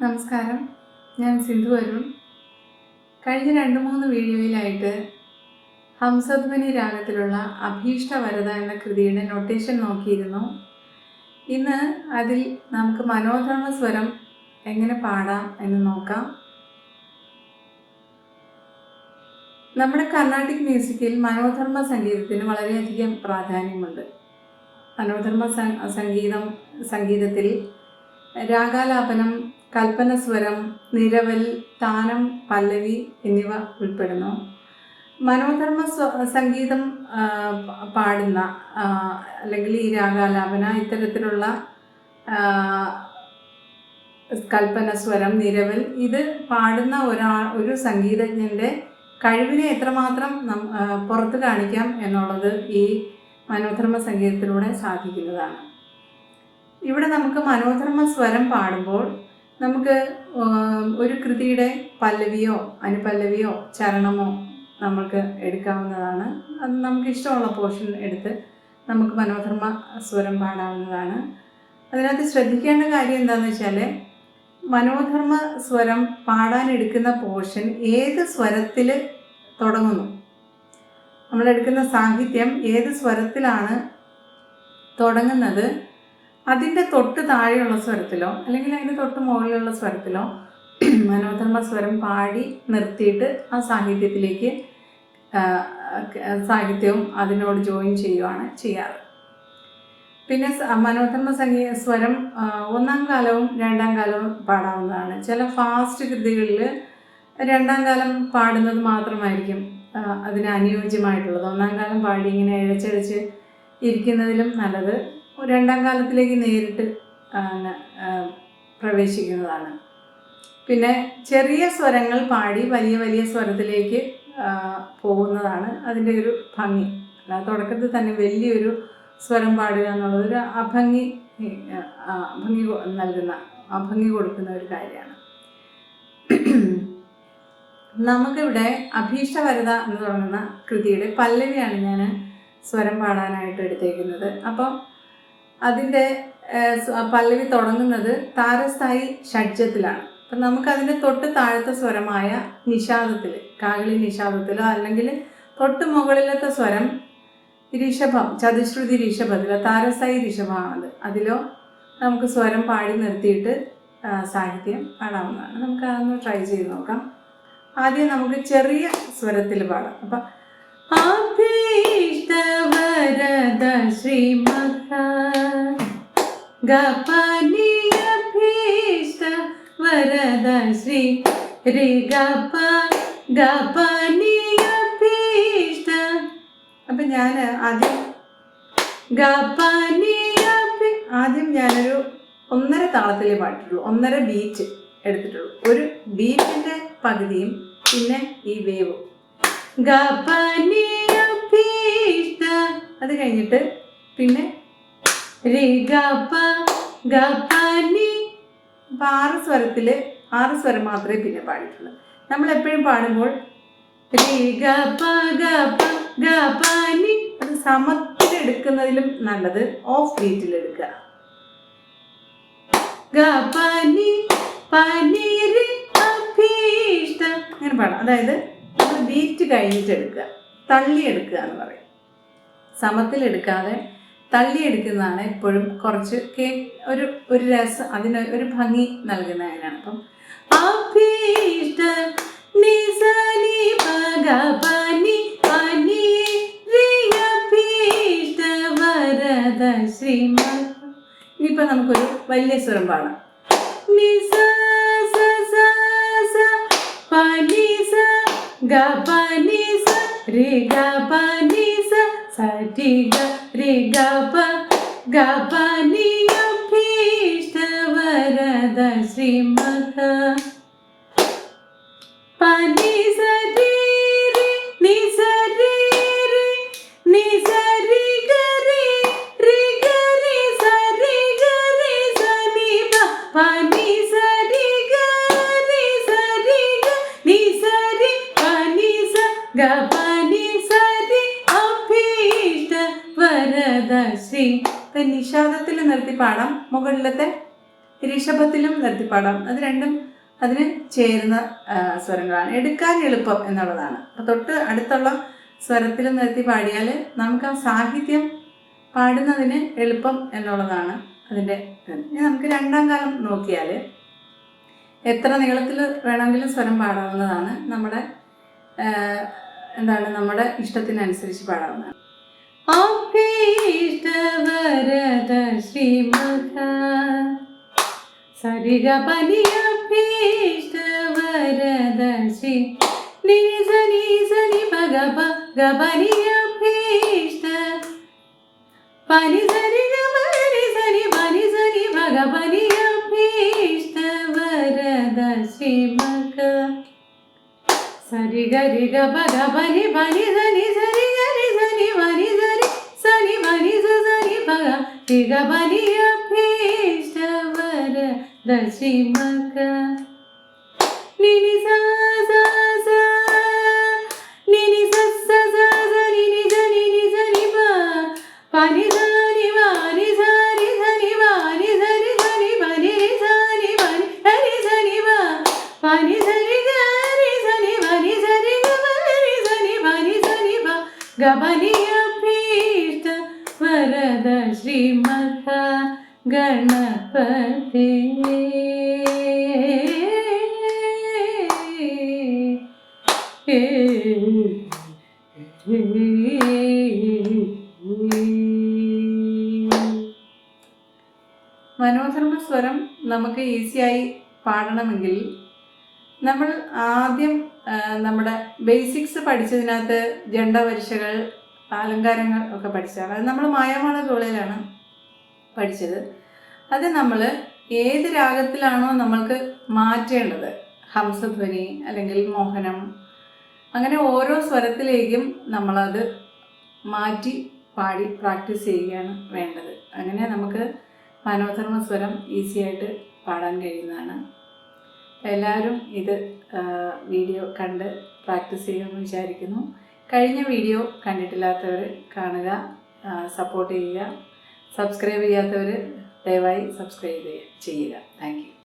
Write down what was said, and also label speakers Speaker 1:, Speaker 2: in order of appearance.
Speaker 1: നമസ്കാരം, ഞാൻ സിന്ധു അരുൺ. കഴിഞ്ഞ 2-3 വീഡിയോയിലായിട്ട് ഹംസധ്വനി രാഗത്തിലുള്ള അഭീഷ്ടവരദ എന്ന കൃതിയുടെ നൊട്ടേഷൻ നോക്കിയിരുന്നു. ഇന്ന് അതിൽ നമുക്ക് മനോധർമ്മ സ്വരം എങ്ങനെ പാടാം എന്ന് നോക്കാം. നമ്മുടെ കർണാട്ടിക് മ്യൂസിക്കിൽ മനോധർമ്മ സംഗീതത്തിന് വളരെയധികം പ്രാധാന്യമുണ്ട്. മനോധർമ്മ സംഗീതത്തിൽ രാഗാലാപനം, കൽപ്പനസ്വരം, നിരവൽ, താനം, പല്ലവി എന്നിവ ഉൾപ്പെടുന്നു. മനോധർമ്മ സംഗീതം പാടുന്ന അല്ലെങ്കിൽ ഈ രാഗാലാപന ഇത്തരത്തിലുള്ള കൽപ്പനസ്വരം, നിരവൽ ഇത് പാടുന്ന ഒരു സംഗീതജ്ഞൻ്റെ കഴിവിനെ എത്രമാത്രം പുറത്ത് കാണിക്കാം എന്നുള്ളത് ഈ മനോധർമ്മ സംഗീതത്തിലൂടെ സാധിക്കുന്നതാണ്. ഇവിടെ നമുക്ക് മനോധർമ്മ സ്വരം പാടുമ്പോൾ നമുക്ക് ഒരു കൃതിയുടെ പല്ലവിയോ അനുപല്ലവിയോ ചരണമോ നമുക്ക് എടുക്കാവുന്നതാണ്. അത് നമുക്ക് ഇഷ്ടമുള്ള പോർഷൻ എടുത്ത് നമുക്ക് മനോധർമ്മ സ്വരം പാടാവുന്നതാണ്. അതിനകത്ത് ശ്രദ്ധിക്കേണ്ട കാര്യം എന്താണെന്ന് വെച്ചാൽ, മനോധർമ്മ സ്വരം പാടാനെടുക്കുന്ന പോർഷൻ ഏത് സ്വരത്തിൽ തുടങ്ങുന്നു, നമ്മളെടുക്കുന്ന സാഹിത്യം ഏത് സ്വരത്തിലാണ് തുടങ്ങുന്നത്, അതിൻ്റെ തൊട്ട് താഴെയുള്ള സ്വരത്തിലോ അല്ലെങ്കിൽ അതിൻ്റെ തൊട്ട് മുകളിലുള്ള സ്വരത്തിലോ മനോധർമ്മ സ്വരം പാടി നിർത്തിയിട്ട് ആ സാഹിത്യവും അതിനോട് ജോയിൻ ചെയ്യുകയാണ് ചെയ്യാറ്. പിന്നെ മനോധർമ്മ സ്വരം 1-ാം കാലവും 2-ാം കാലവും പാടാവുന്നതാണ്. ചില ഫാസ്റ്റ് കൃതികളിൽ 2-ാം കാലം പാടുന്നത് മാത്രമായിരിക്കും അതിന് അനുയോജ്യമായിട്ടുള്ളത്. 1-ാം കാലം പാടി ഇങ്ങനെ ഇഴച്ചടിച്ച് ഇരിക്കുന്നതിലും നല്ലത് 2-ാം കാലത്തിലേക്ക് നേരിട്ട് പ്രവേശിക്കുന്നതാണ്. പിന്നെ ചെറിയ സ്വരങ്ങൾ പാടി വലിയ വലിയ സ്വരത്തിലേക്ക് പോകുന്നതാണ് അതിൻ്റെ ഒരു ഭംഗി. അല്ലാതെ തുടക്കത്തിൽ തന്നെ വലിയൊരു സ്വരം പാടുക എന്നുള്ളത് ഒരു അഭംഗി കൊടുക്കുന്ന ഒരു കാര്യമാണ്. നമുക്കിവിടെ അഭീഷ്ടവരദ എന്ന് തുടങ്ങുന്ന കൃതിയുടെ പല്ലവിയാണ് ഞാൻ സ്വരം പാടാനായിട്ട് എടുത്തേക്കുന്നത്. അപ്പം അതിൻ്റെ പല്ലവി തുടങ്ങുന്നത് താരസ്ഥായി ഷഡ്ജത്തിലാണ്. അപ്പം നമുക്കതിൻ്റെ തൊട്ട് താഴത്തെ സ്വരമായ നിഷാദത്തിൽ, കാകളി നിഷാദത്തിലോ അല്ലെങ്കിൽ തൊട്ട് മുകളിലത്തെ സ്വരം ഋഷഭം, ചതുശ്രുതി ഋഷഭത്തിലോ താരസ്ഥായി ഋഷഭമാണത്, അതിലോ നമുക്ക് സ്വരം പാടി നിർത്തിയിട്ട് സാഹിത്യം പാടാവുന്നതാണ്. നമുക്ക് അതൊന്ന് ട്രൈ ചെയ്ത് നോക്കാം. ആദ്യം നമുക്ക് ചെറിയ സ്വരത്തിൽ പാടാം. അപ്പം അഭീഷ്ടവരദ ശ്രീമഹ ഗപനി അഭീഷ്ടവരദ ശ്രീ രി ഗപ ഗപനി അഭീഷ്ട. അപ്പം ഞാൻ ആദ്യം ഞാനൊരു 1.5 താളത്തിലേ പാടിട്ടുള്ളൂ, 1.5 ബീറ്റ് എടുത്തിട്ടുള്ളൂ. ഒരു ബീറ്റിൻ്റെ പകുതിയും പിന്നെ ഈ വേവും. ഗപനി അഭീഷ്ട, അത് കഴിഞ്ഞിട്ട് പിന്നെ രി ഗപ ഗപനി. അപ്പം 6 സ്വരത്തിൽ 6 സ്വരം മാത്രമേ പിന്നെ പാടിയിട്ടുള്ളൂ. നമ്മളെപ്പോഴും പാടുമ്പോൾ രി ഗപ ഗപ ഗപനി അത് സമത്തിലെടുക്കുന്നതിലും നല്ലത് ഓഫ് ബീറ്റിലെടുക്കുക. ഗപനി പനി രി അഭീഷ്ട അങ്ങനെ പാടാം. അതായത് നമ്മൾ ബീറ്റ് കഴിഞ്ഞിട്ട് എടുക്കുക, തള്ളിയെടുക്കുക എന്ന് പറയും. സമത്തിലെടുക്കാതെ തള്ളിയെടുക്കുന്നതാണ് എപ്പോഴും കുറച്ച് ഒരു രസം, അതിന് ഒരു ഭംഗി നൽകുന്നതിനാണ്. അപ്പം അഭീഷ്ട നിസനി ഭഗപനി പനി രി അഭീഷ്ട വരദ ശ്രീമഹ. ഇനിയിപ്പോൾ നമുക്കൊരു വലിയ സ്വരം പാടാം. നിസ സ സ സ പനി സ ഗപനി സ രി ഗപനി സ സ ടി ഗ രി ഗപ ഗപനി അഭീഷ്ട വരദ ശ്രീമഹ പനി സ രി രി നി സ രി രി നി സ രി ഗ രി രി ഗ രി സ രി ഗ രി സ നി പ പനി സ രി ഗ രി സ രി ഗ നി സ രി പനി സ ഗ പനി സ രി അഭീഷ്ട വരദ ശ്രീ. നിഷാദത്തിൽ നിർത്തി പാടാം. മുകളിലത്തെ ഋഷഭത്തിലും നിർത്തിപ്പാടാം. അത് രണ്ടും അതിന് ചേരുന്ന സ്വരങ്ങളാണ്. എടുക്കാൻ എളുപ്പം എന്നുള്ളതാണ്. അപ്പോൾ തൊട്ട് അടുത്തുള്ള സ്വരത്തിലും നിർത്തി പാടിയാൽ നമുക്ക് ആ സാഹിത്യം പാടുന്നതിന് എളുപ്പം എന്നുള്ളതാണ് അതിൻ്റെ. ഇനി നമുക്ക് രണ്ടാം കാലം നോക്കിയാൽ എത്ര നീളത്തിൽ വേണമെങ്കിലും സ്വരം പാടാവുന്നതാണ്. നമ്മുടെ നമ്മുടെ ഇഷ്ടത്തിനനുസരിച്ച് പാടാവുന്നതാണ്. അഭീഷ്ടവരദ ശ്രീമഖ സരിഗ പനി അഭീഷ്ടവരദ ശ്രീ നിനി സനി സനി പഗ പഗ പനി അഭീഷ്ട പനി സരി ഗ പനി സനി പനി സനി പഗ പനി അഭീഷ്ടവരദ ശ്രീമഖ സരി ഗരി ഗ പഗ പനി പനി സനി സരി ഗരി സനി പനി സരി സനി പനി സനി പഗ രിഗ പനി അഭീഷ്ടവരദ ശ്രീമഖ നിനി സ സ സ നിനി സ സ സ സനി നി സനി നി സനി പ പനി സനി പനി സരി സനി പനി സരി സനി പനി രി സനി പനി ഹരി സനി പ പനി സരി ഗരി സനി പനി സരി ഗ പനി സനി പനി സനി പ ഗ പനി അഭീഷ്ടവരദ ശ്രീമഖ ഗണപതി. മനോധർമ്മ സ്വരം നമുക്ക് ഈസിയായി പാടണമെങ്കിൽ നമ്മൾ ആദ്യം നമ്മുടെ ബേസിക്സ് പഠിച്ചതിനകത്ത് ജണ്ടവരിശകൾ, അലങ്കാരങ്ങൾ ഒക്കെ പഠിച്ചതാണ്. അത് നമ്മൾ മായാമാള കോളേജിലാണ് പഠിച്ചത്. അത് നമ്മൾ ഏത് രാഗത്തിലാണോ നമ്മൾക്ക് മാറ്റേണ്ടത്, ഹംസധ്വനി അല്ലെങ്കിൽ മോഹനം, അങ്ങനെ ഓരോ സ്വരത്തിലേക്കും നമ്മളത് മാറ്റി പാടി പ്രാക്ടീസ് ചെയ്യുകയാണ് വേണ്ടത്. അങ്ങനെ നമുക്ക് മനോധർമ്മ സ്വരം ഈസിയായിട്ട് പാടാൻ കഴിയുന്നതാണ്. എല്ലാവരും ഇത് വീഡിയോ കണ്ട് പ്രാക്ടീസ് ചെയ്യുമെന്ന് വിചാരിക്കുന്നു. കഴിഞ്ഞ വീഡിയോ കണ്ടിട്ടില്ലാത്തവർ കാണുക, സപ്പോർട്ട് ചെയ്യുക. സബ്സ്ക്രൈബ് ചെയ്യാത്തവർ ദയവായി സബ്സ്ക്രൈബ് ചെയ്യുക. Thank you.